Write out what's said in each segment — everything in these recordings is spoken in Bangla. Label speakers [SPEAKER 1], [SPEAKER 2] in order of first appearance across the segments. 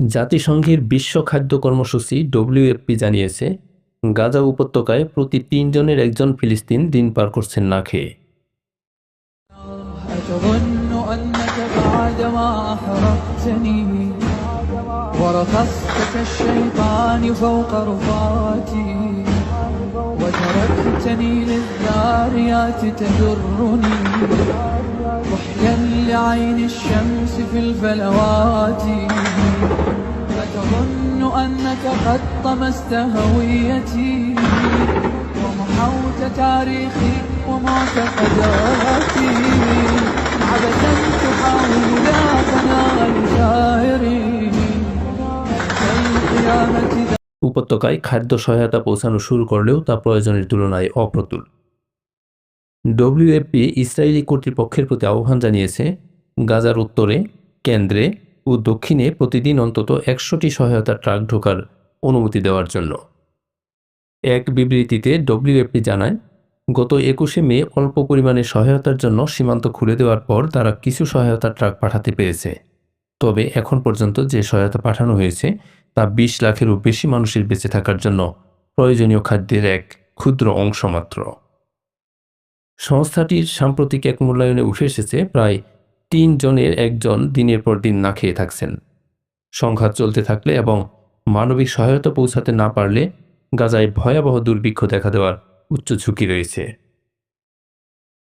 [SPEAKER 1] জাতিসংঘের বিশ্ব খাদ্য কর্মসূচি ডব্লিউএফপি জানিয়েছে, গাজা উপত্যকায় প্রতি ৩ জনের একজন ফিলিস্তিন দিন পার করছেন না খেয়ে।
[SPEAKER 2] أتظن أنك بعدما أحرقتني ورخصت كالشيطان فوق رفاتي وتركتني للذاريات تجرني وحيا لعين الشمس في الفلوات. أتظن أنك قد طمست هويتي ومحوت تاريخي ومعتقداتي عبثا تحاول لا تنال شاعري القيامة.
[SPEAKER 1] উপত্যকায় খাদ্য সহায়তা পৌঁছানো শুরু করলেও তা প্রয়োজনের তুলনায় অপ্রতুল। ডব্লিউএফপি ইসরায়েলি কর্তৃপক্ষের প্রতি আহ্বান জানিয়েছে, গাজার উত্তরে, কেন্দ্রে ও দক্ষিণে প্রতিদিন অন্তত ১০০টি সহায়তা ট্রাক ঢোকার অনুমতি দেওয়ার জন্য। এক বিবৃতিতে ডব্লিউএফপি জানায়, গত ২১শে মে অল্প পরিমাণে সহায়তার জন্য সীমান্ত খুলে দেওয়ার পর তারা কিছু সহায়তা ট্রাক পাঠাতে পেরেছে। তবে এখন পর্যন্ত যে সহায়তা পাঠানো হয়েছে তা ২০ লাখেরও বেশি মানুষের বেঁচে থাকার জন্য প্রয়োজনীয় খাদ্যের এক ক্ষুদ্র অংশ মাত্র। সংস্থাটির সাম্প্রতিক এক মূল্যায়নে উঠে এসেছে, প্রায় ৩ জনের একজন দিনের পর দিন না খেয়ে থাকছেন। সংঘাত চলতে থাকলে এবং মানবিক সহায়তা পৌঁছাতে না পারলে গাজায় ভয়াবহ দুর্ভিক্ষ দেখা দেওয়ার উচ্চ ঝুঁকি রয়েছে।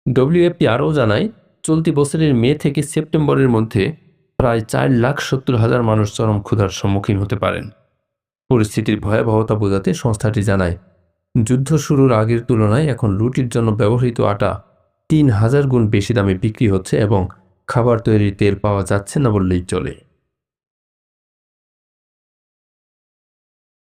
[SPEAKER 1] ডব্লিউএফপি আরও জানায়, চলতি বছরের মে থেকে সেপ্টেম্বরের মধ্যে প্রায় ৪,৭০,০০০ মানুষ চরম ক্ষুধার সম্মুখীন হতে পারেন। পরিস্থিতির ভয়াবহতা বোঝাতে সংস্থাটি জানায়, যুদ্ধ শুরুর আগের তুলনায় এখন রুটির জন্য ব্যবহৃত আটা ৩,০০০ গুণ বেশি দামে বিক্রি হচ্ছে এবং খাবার তৈরির তেল পাওয়া যাচ্ছে না বললেই চলে।